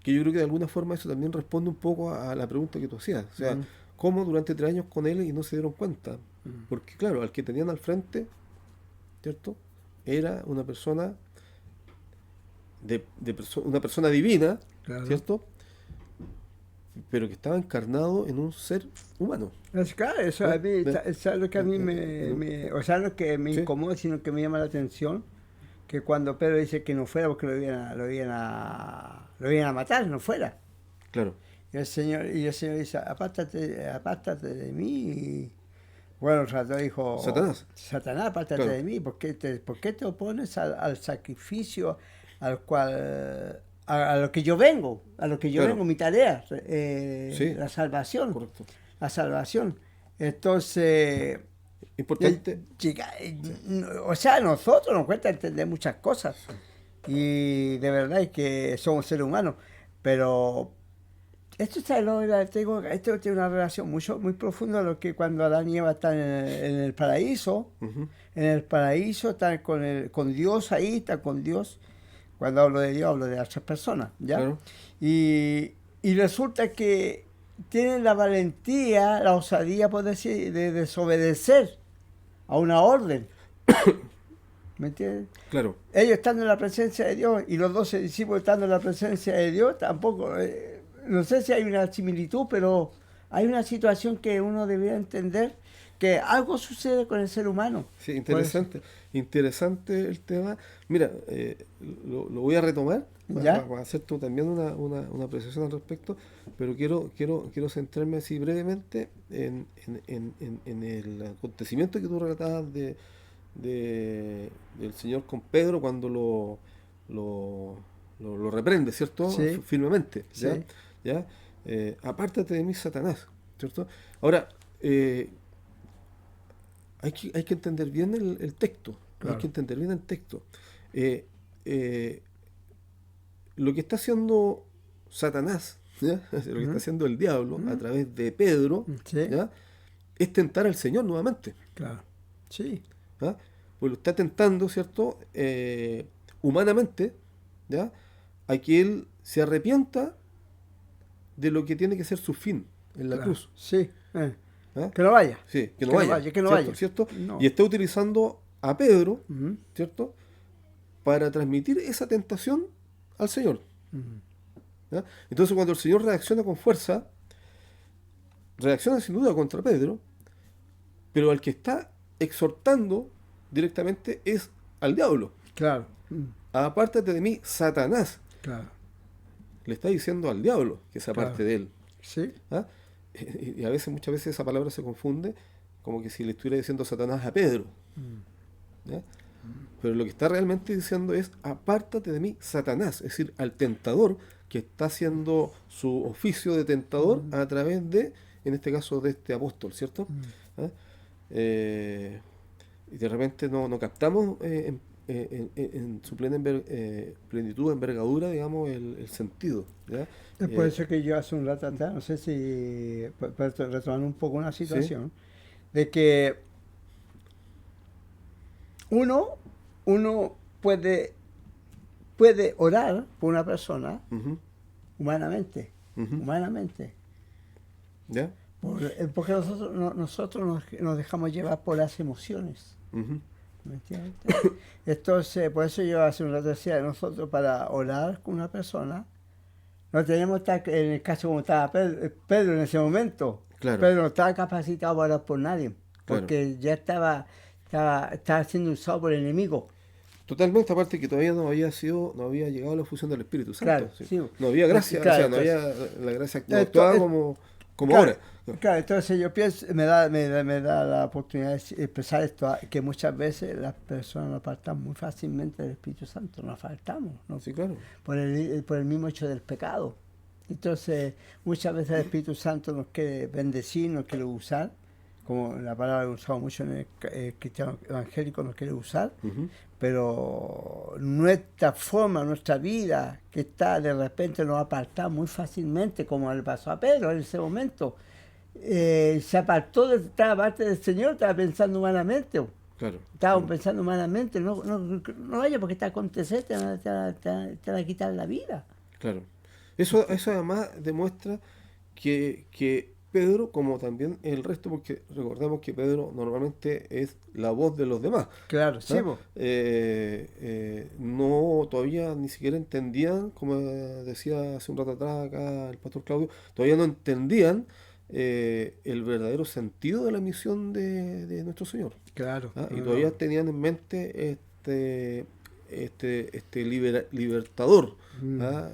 Speaker 1: que yo creo que de alguna forma eso también responde un poco a la pregunta que tú hacías. O sea,
Speaker 2: Mm,
Speaker 1: ¿cómo durante 3 años con él y no se dieron cuenta?
Speaker 2: mm.
Speaker 1: Porque claro, al que tenían al frente, ¿cierto? Era una persona una persona divina,
Speaker 2: Claro.
Speaker 1: ¿cierto? Pero que estaba encarnado en un ser humano.
Speaker 2: Es claro, eso a
Speaker 1: ¿Ya?
Speaker 2: mí, eso es lo que a mí
Speaker 1: En un-
Speaker 2: o sea, no que me
Speaker 1: sí,
Speaker 2: incomoda, sino que me llama la atención, que cuando Pedro dice que no fuera porque lo iban a matar, no fuera.
Speaker 1: claro.
Speaker 2: Y el Señor dice, apártate de mí. Y, bueno, el ratón dijo,
Speaker 1: Satanás,
Speaker 2: Satanás, apártate
Speaker 1: claro.
Speaker 2: de mí, ¿por qué te opones al sacrificio al cual, a lo que yo vengo,
Speaker 1: Claro,
Speaker 2: mi tarea,
Speaker 1: sí,
Speaker 2: la salvación,
Speaker 1: correcto.
Speaker 2: la salvación? Entonces,
Speaker 1: Importante, sí,
Speaker 2: o sea, a nosotros nos cuesta entender muchas cosas y de verdad es que somos seres humanos, pero esto tiene una relación muy profunda a lo que cuando Adán y Eva están
Speaker 1: ujú,
Speaker 2: en el paraíso están con Dios ahí, están con Dios. Cuando hablo de Dios, hablo de otras personas, ¿ya?
Speaker 1: claro,
Speaker 2: Y resulta que tienen la valentía, la osadía, por decir, de desobedecer a una orden, ¿me entiendes?
Speaker 1: claro.
Speaker 2: Ellos estando en la presencia de Dios y los 12 discípulos estando en la presencia de Dios, tampoco, no sé si hay una similitud, pero hay una situación que uno debería entender, que algo sucede con el ser humano.
Speaker 1: Sí,
Speaker 2: Por eso,
Speaker 1: interesante, interesante el tema. Mira, lo voy a retomar
Speaker 2: ¿ya?
Speaker 1: para hacer tú también una apreciación al respecto, pero quiero centrarme así brevemente en el acontecimiento que tú relatabas del Señor con Pedro cuando lo, lo reprende, ¿cierto?
Speaker 2: Sí,
Speaker 1: Firmemente, ¿ya?
Speaker 2: sí,
Speaker 1: ¿Ya? Apártate de mí, Satanás, ¿cierto? Ahora, hay que entender bien el texto. Hay que
Speaker 2: claro.
Speaker 1: entender bien el texto. Eh, eh, lo que está haciendo Satanás, ¿ya? Lo que está
Speaker 2: Ujú,
Speaker 1: haciendo el diablo a
Speaker 2: ujú,
Speaker 1: través de Pedro,
Speaker 2: sí,
Speaker 1: ¿ya? Es tentar al Señor nuevamente.
Speaker 2: claro. Sí,
Speaker 1: ¿Ya? Pues lo está tentando, ¿cierto? Humanamente, ¿ya? A que él se arrepienta de lo que tiene que ser su fin en la
Speaker 2: claro.
Speaker 1: cruz.
Speaker 2: Sí.
Speaker 1: ¿Ya?
Speaker 2: Que no vaya,
Speaker 1: Sí, que no
Speaker 2: que no
Speaker 1: vaya,
Speaker 2: vaya, que no
Speaker 1: ¿cierto?
Speaker 2: vaya.
Speaker 1: ¿Cierto? Y
Speaker 2: No.
Speaker 1: está utilizando a Pedro,
Speaker 2: Ujú,
Speaker 1: ¿cierto? Para transmitir esa tentación al Señor.
Speaker 2: ujú,
Speaker 1: ¿Ya? Entonces cuando el Señor reacciona con fuerza, reacciona sin duda contra Pedro, pero al que está exhortando, directamente es al diablo.
Speaker 2: Claro.
Speaker 1: Apártate de mí, Satanás.
Speaker 2: Claro.
Speaker 1: Le está diciendo al diablo que se aparte
Speaker 2: Claro.
Speaker 1: de él.
Speaker 2: Sí.
Speaker 1: ¿Ah? Y a veces, muchas veces esa palabra se confunde como que si le estuviera diciendo Satanás a Pedro. ¿Ya? Pero lo que está realmente diciendo es apártate de mí, Satanás, es decir, al tentador que está haciendo su oficio de tentador a través de, en este caso, de este apóstol, ¿cierto? ¿Ah? Y de repente no captamos en su plenitud, envergadura, digamos, el sentido. ¿Ya?
Speaker 2: Es por eso que yo hace un rato atrás, no sé si retomando un poco una situación, de que uno puede orar por una persona
Speaker 1: Ujú, ujú.
Speaker 2: humanamente,
Speaker 1: ¿Ya?
Speaker 2: porque nosotros nos dejamos llevar por las emociones.
Speaker 1: Ujú.
Speaker 2: ¿Me entiendes? Entonces, por eso yo hace un rato decía, nosotros para orar con una persona, no tenemos que estar, en el caso como estaba Pedro en ese momento.
Speaker 1: Claro,
Speaker 2: Pedro no estaba capacitado para orar por nadie,
Speaker 1: claro.
Speaker 2: porque ya estaba siendo usado por el enemigo.
Speaker 1: Totalmente, aparte que todavía no había llegado a la fusión del Espíritu Santo.
Speaker 2: Claro,
Speaker 1: Sí.
Speaker 2: sí.
Speaker 1: No había gracia,
Speaker 2: Claro,
Speaker 1: o sea, no había la gracia, no
Speaker 2: esto-
Speaker 1: actuaba
Speaker 2: es-
Speaker 1: como
Speaker 2: claro,
Speaker 1: ahora.
Speaker 2: claro, entonces yo pienso, me da la oportunidad de expresar esto, que muchas veces las personas nos apartan muy fácilmente del Espíritu Santo, nos apartamos, ¿no?
Speaker 1: Sí, claro.
Speaker 2: por el mismo hecho del pecado. Entonces, muchas veces el Espíritu Santo nos quiere bendecir, nos quiere usar, como la palabra que usamos mucho en el cristiano evangélico, nos quiere usar,
Speaker 1: Ujú.
Speaker 2: pero nuestra forma, nuestra vida, que está de repente nos aparta muy fácilmente, como le pasó a Pedro en ese momento. Se apartó de esta parte del Señor, estaba pensando humanamente.
Speaker 1: Claro.
Speaker 2: Estaban pensando humanamente, no vaya porque está aconteciendo, te van a quitar la vida.
Speaker 1: Claro. Eso además demuestra que Pedro, como también el resto, porque recordemos que Pedro normalmente es la voz de los demás.
Speaker 2: Claro, sí,
Speaker 1: ¿Ah?
Speaker 2: po.
Speaker 1: No, todavía ni siquiera entendían, como decía hace un rato atrás acá el pastor Claudio, todavía no entendían el verdadero sentido de la misión de nuestro Señor.
Speaker 2: Claro.
Speaker 1: ¿Ah? Y
Speaker 2: No,
Speaker 1: todavía
Speaker 2: no.
Speaker 1: tenían en mente libertador.
Speaker 2: Mm.
Speaker 1: ¿Ah?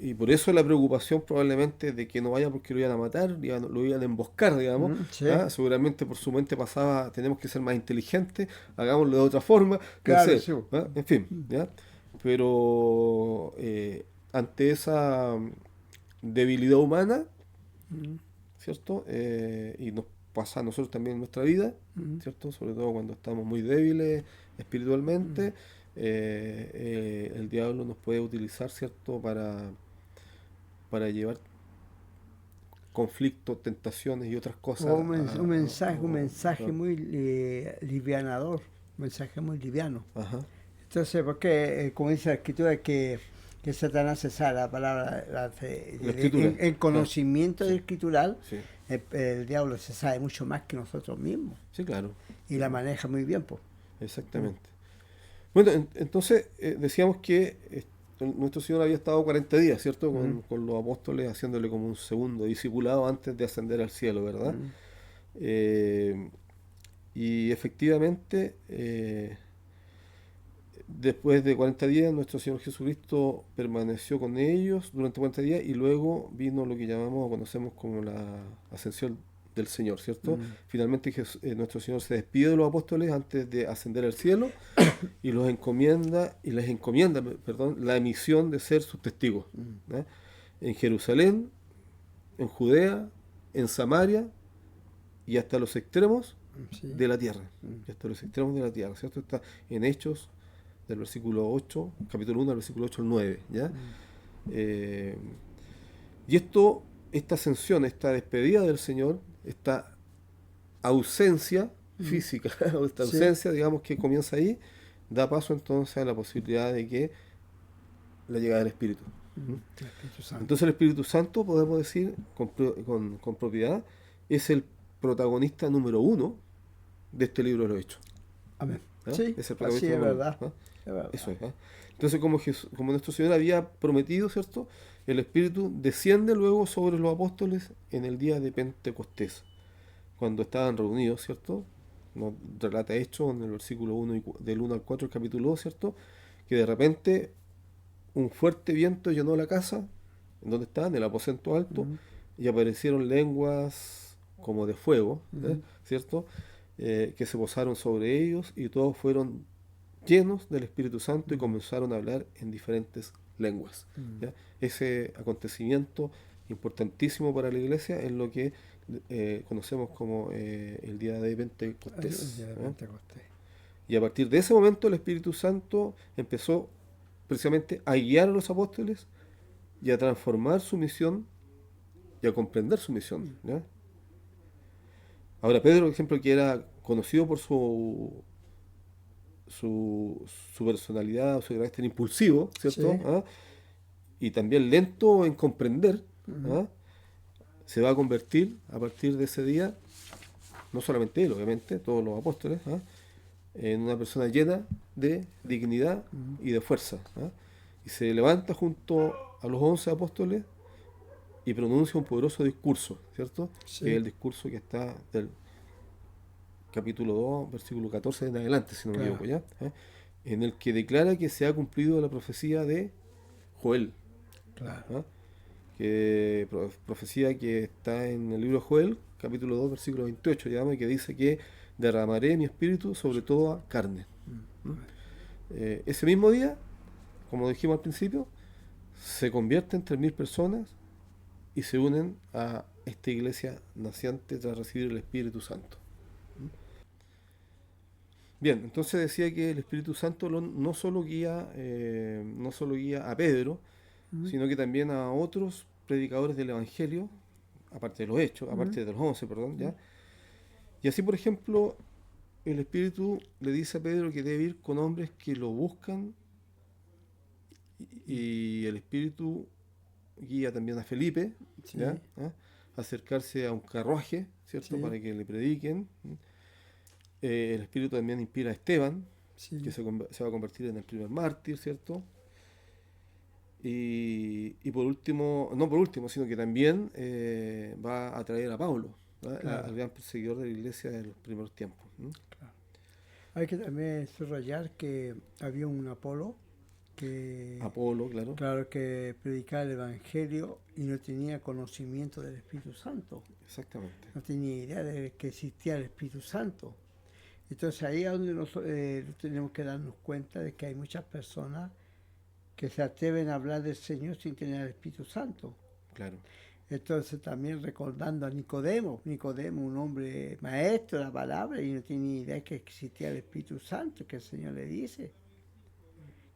Speaker 1: Y por eso la preocupación probablemente de que no vaya porque lo iban a matar, lo iban a emboscar, digamos.
Speaker 2: Sí.
Speaker 1: ¿Ah? Seguramente por su mente pasaba, tenemos que ser más inteligentes, hagámoslo de otra forma, no
Speaker 2: Claro,
Speaker 1: sé,
Speaker 2: sí.
Speaker 1: ¿ah? En fin, ¿ya? Pero ante esa debilidad humana,
Speaker 2: Mm,
Speaker 1: ¿cierto? Y nos pasa a nosotros también en nuestra vida,
Speaker 2: mm,
Speaker 1: ¿cierto? Sobre todo cuando estamos muy débiles
Speaker 2: mm.
Speaker 1: espiritualmente, el diablo nos puede utilizar, ¿cierto? Para llevar conflictos, tentaciones y otras cosas.
Speaker 2: Un mensaje muy livianador, un mensaje muy liviano.
Speaker 1: Ajá,
Speaker 2: Entonces, porque como dice la Escritura, que Satanás se sabe la palabra,
Speaker 1: la escritura,
Speaker 2: en
Speaker 1: claro,
Speaker 2: conocimiento
Speaker 1: sí,
Speaker 2: escritural,
Speaker 1: sí,
Speaker 2: el diablo se sabe mucho más que nosotros mismos
Speaker 1: sí, claro,
Speaker 2: y la maneja muy bien, pues.
Speaker 1: exactamente. Bueno, entonces decíamos que nuestro Señor había estado 40 días, ¿cierto? Con los apóstoles haciéndole como un segundo discipulado antes de ascender al cielo, ¿verdad? Eh, y efectivamente, después de 40 días, nuestro Señor Jesucristo permaneció con ellos durante 40 días y luego vino lo que llamamos o conocemos como la ascensión del Señor, ¿cierto? Finalmente nuestro Señor se despide de los apóstoles antes de ascender al cielo y les encomienda, perdón, la misión de ser sus testigos, ¿eh? En Jerusalén, en Judea, en Samaria y hasta los extremos
Speaker 2: Sí.
Speaker 1: de la tierra. Y hasta los extremos de la tierra, ¿cierto? Está en Hechos del versículo 8, capítulo 1, del versículo 8 al 9, ¿ya? Y esta ascensión, esta despedida del Señor, esta ausencia física, o esta
Speaker 2: Sí.
Speaker 1: ausencia, digamos, que comienza ahí, da paso entonces a la posibilidad de que la llegada del Espíritu.
Speaker 2: El Espíritu Santo.
Speaker 1: Entonces el Espíritu Santo, podemos decir con propiedad, es el protagonista número 1 de este libro de los Hechos.
Speaker 2: Amén.
Speaker 1: ¿Ah?
Speaker 2: Sí,
Speaker 1: Es el
Speaker 2: así es
Speaker 1: número uno,
Speaker 2: verdad.
Speaker 1: ¿ah?
Speaker 2: Es verdad.
Speaker 1: Eso es. ¿Ah? Entonces, como nuestro Señor había prometido, ¿cierto? El Espíritu desciende luego sobre los apóstoles en el día de Pentecostés, cuando estaban reunidos, ¿cierto? nos relata Hechos en el versículo 1 del 1 al 4 del capítulo 2, ¿cierto? Que de repente un fuerte viento llenó la casa, en donde estaban, en el aposento alto,
Speaker 2: Ujú,
Speaker 1: y aparecieron lenguas como de fuego,
Speaker 2: ujú,
Speaker 1: ¿cierto? Que se posaron sobre ellos y todos fueron llenos del Espíritu Santo y
Speaker 2: ujú,
Speaker 1: comenzaron a hablar en diferentes lenguas.
Speaker 2: ujú.
Speaker 1: ¿Ya? Ese acontecimiento importantísimo para la iglesia es lo que conocemos como el día de
Speaker 2: El
Speaker 1: Pentecostés.
Speaker 2: día de
Speaker 1: ¿Ya?
Speaker 2: Pentecostés.
Speaker 1: Y a partir de ese momento el Espíritu Santo empezó precisamente a guiar a los apóstoles y a transformar su misión y a comprender su misión. ¿Ya? Ahora Pedro, por ejemplo, que era conocido por su personalidad, su carácter impulsivo, ¿cierto?
Speaker 2: Sí.
Speaker 1: ¿Ah? Y también lento en comprender,
Speaker 2: Ujú.
Speaker 1: ¿ah? Se va a convertir a partir de ese día, no solamente él, obviamente, todos los apóstoles, ¿ah? En una persona llena de dignidad
Speaker 2: Ujú.
Speaker 1: y de fuerza. ¿Ah? Y se levanta junto a los 11 apóstoles y pronuncia un poderoso discurso, ¿cierto? Que es
Speaker 2: Sí,
Speaker 1: el discurso que está del capítulo 2 versículo 14 en adelante, si no me
Speaker 2: claro.
Speaker 1: equivoco, ¿ya? ¿Ah? En el que declara que se ha cumplido la profecía de Joel,
Speaker 2: Claro.
Speaker 1: ¿ah? Que profecía que está en el libro de Joel, capítulo 2 versículo 28, llama, que dice que derramaré mi espíritu sobre toda carne. ¿Mm? Ese mismo día, como dijimos al principio, se convierten 3.000 personas y se unen a esta iglesia naciente tras recibir el Espíritu Santo. Bien, entonces decía que el Espíritu Santo no solo guía a Pedro,
Speaker 2: Ujú,
Speaker 1: sino que también a otros predicadores del Evangelio, aparte de los hechos,
Speaker 2: ujú,
Speaker 1: aparte de los 11, perdón,
Speaker 2: ujú.
Speaker 1: ¿ya? Y así, por ejemplo, el Espíritu le dice a Pedro que debe ir con hombres que lo buscan y el Espíritu guía también a Felipe, ¿ya?
Speaker 2: Sí,
Speaker 1: ¿Ah? Acercarse a un carruaje, ¿cierto?
Speaker 2: sí,
Speaker 1: Para que le prediquen. El Espíritu también inspira a Esteban, que
Speaker 2: sí.
Speaker 1: se va a convertir en el primer mártir, ¿cierto? Y por último, no por último, sino que también va a traer a Pablo, ¿ah?
Speaker 2: Claro,
Speaker 1: Al gran perseguidor de la iglesia de los primeros tiempos.
Speaker 2: claro. Hay que también subrayar que había un Apolo que,
Speaker 1: Apolo, claro,
Speaker 2: claro, que predicaba el Evangelio y no tenía conocimiento del Espíritu Santo.
Speaker 1: exactamente.
Speaker 2: No tenía idea de que existía el Espíritu Santo. Entonces ahí es donde tenemos que darnos cuenta de que hay muchas personas que se atreven a hablar del Señor sin tener el Espíritu Santo.
Speaker 1: Claro,
Speaker 2: Entonces también recordando a Nicodemo, Nicodemo un hombre maestro de la palabra y no tiene idea que existía el Espíritu Santo, que el Señor le dice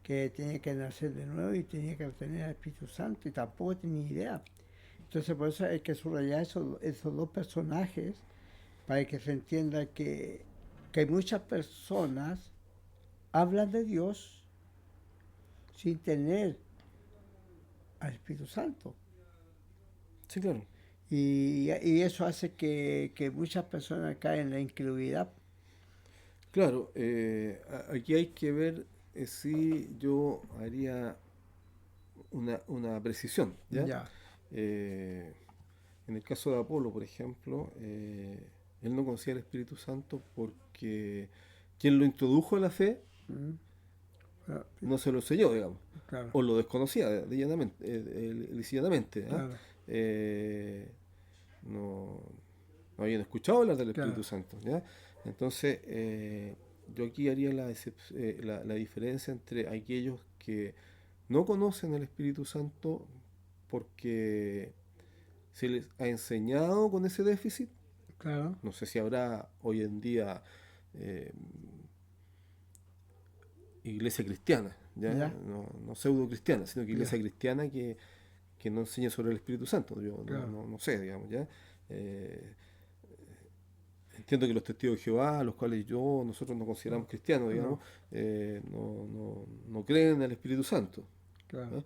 Speaker 2: que tenía que nacer de nuevo y tenía que tener el Espíritu Santo y tampoco tenía idea. Entonces por eso hay que subrayar esos dos personajes para que se entienda que hay muchas personas hablan de Dios sin tener al Espíritu Santo.
Speaker 1: sí, claro.
Speaker 2: Y eso hace que muchas personas caen en la incredulidad.
Speaker 1: Claro, aquí hay que ver si yo haría una precisión, ¿ya?
Speaker 2: Ya,
Speaker 1: Eh, en el caso de Apolo, por ejemplo, él no conocía el Espíritu Santo porque quien lo introdujo a la fe
Speaker 2: mm, ah,
Speaker 1: no se lo enseñó, digamos,
Speaker 2: claro,
Speaker 1: o lo desconocía lícitamente, ¿ah?
Speaker 2: claro,
Speaker 1: Eh, no, no habían escuchado hablar del
Speaker 2: claro,
Speaker 1: Espíritu Santo, ¿ya? Entonces, yo aquí haría la diferencia entre aquellos que no conocen el Espíritu Santo porque se les ha enseñado con ese déficit.
Speaker 2: claro,
Speaker 1: No sé si habrá hoy en día eh, iglesia cristiana, ¿ya?
Speaker 2: ya,
Speaker 1: No pseudo cristiana, sino que
Speaker 2: ya,
Speaker 1: iglesia cristiana que no enseña sobre el Espíritu Santo. Yo
Speaker 2: claro,
Speaker 1: no sé, digamos, ¿ya? Eh, Entiendo que los testigos de Jehová, los cuales nosotros nos consideramos cristianos, digamos,
Speaker 2: no,
Speaker 1: no creen en el Espíritu Santo.
Speaker 2: claro,
Speaker 1: ¿Ah?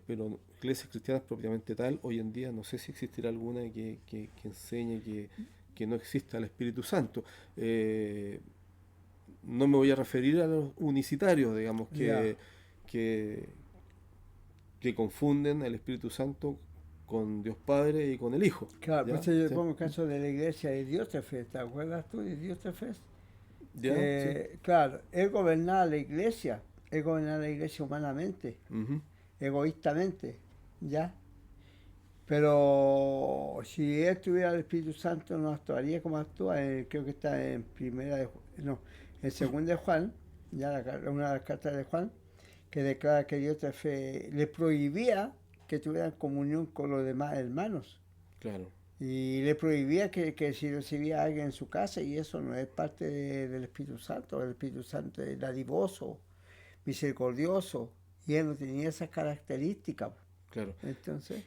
Speaker 1: Pero iglesias cristianas propiamente tal, hoy en día no sé si existirá alguna que enseñe que no exista el Espíritu Santo. No me voy a referir a los unicitarios, digamos,
Speaker 2: ya,
Speaker 1: que, que confunden el Espíritu Santo con Dios Padre y con el Hijo.
Speaker 2: Claro,
Speaker 1: ¿Ya?
Speaker 2: pues yo le
Speaker 1: Sí.
Speaker 2: pongo el caso de la iglesia de Diótrefes, ¿te acuerdas tú de Diótrefes?
Speaker 1: ¿Ya? Sí.
Speaker 2: Claro, él gobernaba la iglesia humanamente,
Speaker 1: Ujú.
Speaker 2: egoístamente, ¿ya? Pero si él tuviera el Espíritu Santo no actuaría como actúa, creo que está en no, en segunda de Juan, ya una de las cartas de Juan, que declara que Diótrefes le prohibía que tuvieran comunión con los demás hermanos.
Speaker 1: Claro,
Speaker 2: Y le prohibía que si recibía a alguien en su casa, y eso no es parte del Espíritu Santo. El Espíritu Santo es dadivoso, misericordioso, y él no tenía esas características.
Speaker 1: claro.
Speaker 2: Entonces,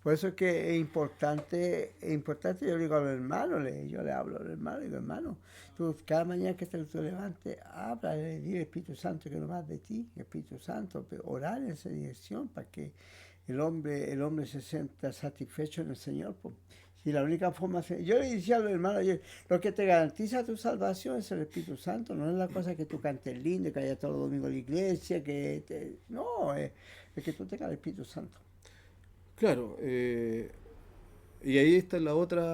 Speaker 2: por eso es que es importante, yo le digo a los hermanos, yo le hablo a los hermanos, digo, hermano, tú cada mañana que te levantes, habla, dile al Espíritu Santo que no más de ti, Espíritu Santo, orar en esa dirección para que el hombre se sienta satisfecho en el Señor. Pues. Y la única forma, yo le decía a los hermanos, lo que te garantiza tu salvación es el Espíritu Santo, no es la cosa que tú cantes lindo, que haya todo el domingo en la iglesia, no, es que tú tengas el Espíritu Santo.
Speaker 1: Claro, y ahí está la otra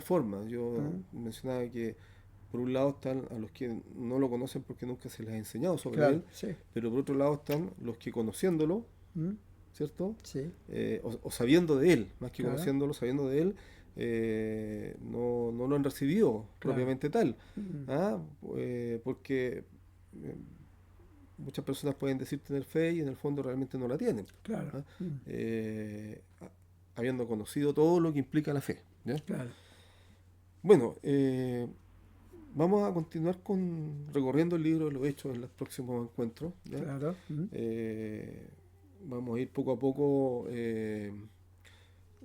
Speaker 1: forma. Yo
Speaker 2: ¿Mm?
Speaker 1: mencionaba que por un lado están a los que no lo conocen porque nunca se les ha enseñado sobre
Speaker 2: Claro,
Speaker 1: él,
Speaker 2: sí.
Speaker 1: pero por otro lado están los que conociéndolo,
Speaker 2: ¿Mm?
Speaker 1: ¿cierto?
Speaker 2: Sí,
Speaker 1: O sabiendo de él, más que
Speaker 2: claro.
Speaker 1: conociéndolo, sabiendo de él, no lo han recibido
Speaker 2: Claro.
Speaker 1: propiamente tal.
Speaker 2: Mm.
Speaker 1: ¿Ah? Porque muchas personas pueden decir tener fe y en el fondo realmente no la tienen.
Speaker 2: Claro.
Speaker 1: ¿Ah?
Speaker 2: Mm.
Speaker 1: Habiendo conocido todo lo que implica la fe. ¿Ya?
Speaker 2: Claro.
Speaker 1: Bueno, vamos a continuar recorriendo el libro de los Hechos en los próximos encuentros. ¿Ya?
Speaker 2: Claro. Mm.
Speaker 1: Vamos a ir poco a poco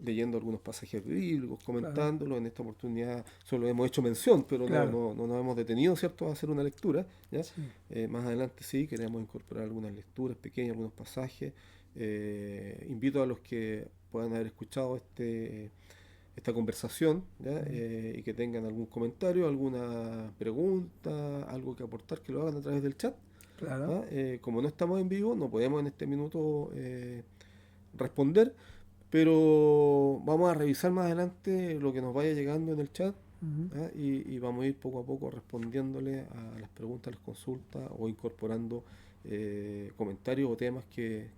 Speaker 1: leyendo algunos pasajes bíblicos,
Speaker 2: Claro.
Speaker 1: comentándolos. En esta oportunidad solo hemos hecho mención, pero
Speaker 2: Claro.
Speaker 1: no nos hemos detenido, ¿cierto?, a hacer una lectura. ¿Ya?
Speaker 2: Sí.
Speaker 1: Más adelante sí, queremos incorporar algunas lecturas pequeñas, algunos pasajes. Invito a los que puedan haber escuchado esta conversación, ¿ya? Y que tengan algún comentario, alguna pregunta, algo que aportar, que lo hagan a través del chat.
Speaker 2: Claro.
Speaker 1: ¿Ah? Como no estamos en vivo, no podemos en este minuto responder, pero vamos a revisar más adelante lo que nos vaya llegando en el chat.
Speaker 2: Mm.
Speaker 1: ¿Ah? Y vamos a ir poco a poco respondiéndole a las preguntas, a las consultas o incorporando comentarios o temas que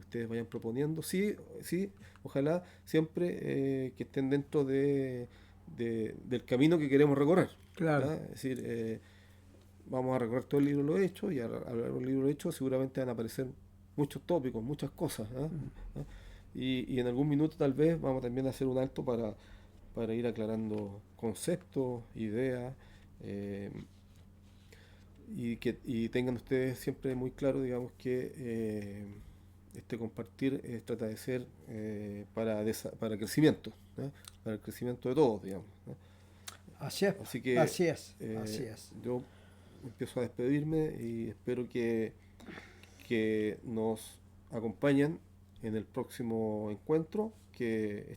Speaker 1: ustedes vayan proponiendo. Sí, sí, ojalá siempre que estén dentro del camino que queremos recorrer.
Speaker 2: Claro.
Speaker 1: ¿Ah? Es decir, vamos a recorrer todo el libro lo hecho y a lo largo del libro hecho seguramente van a aparecer muchos tópicos, muchas cosas. ¿Ah?
Speaker 2: Mm.
Speaker 1: ¿Ah? Y en algún minuto tal vez vamos también a hacer un alto para ir aclarando conceptos, ideas, y tengan ustedes siempre muy claro, digamos, que este compartir trata de ser para crecimiento, ¿no? Para el crecimiento de todos, digamos, ¿no?
Speaker 2: Así es.
Speaker 1: Así que
Speaker 2: Así es. Así es.
Speaker 1: yo empiezo a despedirme y espero que nos acompañen en el próximo encuentro, que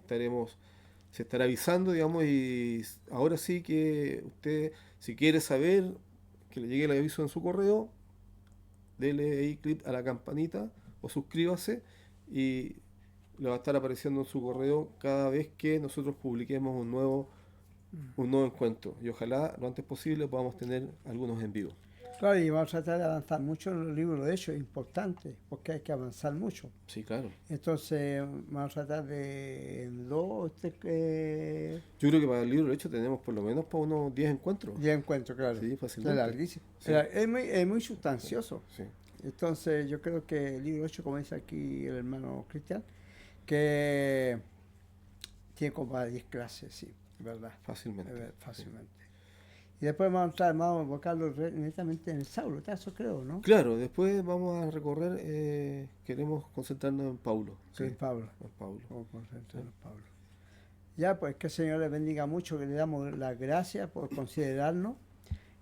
Speaker 1: se estará avisando, digamos, y ahora sí que usted, si quiere saber que le llegue el aviso en su correo, dele ahí clic a la campanita o suscríbase y le va a estar apareciendo en su correo cada vez que nosotros publiquemos un nuevo encuentro. Y ojalá lo antes posible podamos tener algunos en vivo.
Speaker 2: Claro, y vamos a tratar de avanzar mucho en los libros de hecho, es importante, porque hay que avanzar mucho.
Speaker 1: Sí, claro.
Speaker 2: Entonces, vamos a tratar de en dos,
Speaker 1: Yo creo que para el libro de hecho tenemos por lo menos para unos 10 encuentros.
Speaker 2: ya encuentro, claro.
Speaker 1: Sí,
Speaker 2: Es
Speaker 1: fácilmente.
Speaker 2: larguísimo.
Speaker 1: Sí.
Speaker 2: Es muy sustancioso.
Speaker 1: Sí.
Speaker 2: Entonces, yo creo que el libro 8, como dice aquí el hermano Cristian, que tiene como para 10 clases, sí, es verdad.
Speaker 1: Fácilmente.
Speaker 2: Fácilmente. Y después vamos a enfocarlo netamente en el Saulo, eso creo, ¿no?
Speaker 1: Claro, después vamos a recorrer, queremos concentrarnos en Paulo.
Speaker 2: Sí. En Pablo.
Speaker 1: En Paulo.
Speaker 2: Vamos a concentrarnos en Pablo. Ya, pues que el Señor les bendiga mucho, que le damos las gracias por considerarnos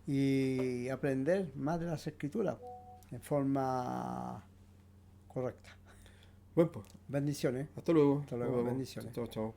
Speaker 2: y aprender más de las Escrituras en forma correcta.
Speaker 1: Bueno, pues,
Speaker 2: Bendiciones.
Speaker 1: hasta luego.
Speaker 2: Hasta luego,
Speaker 1: Nos vemos.
Speaker 2: bendiciones.
Speaker 1: Chao, chao.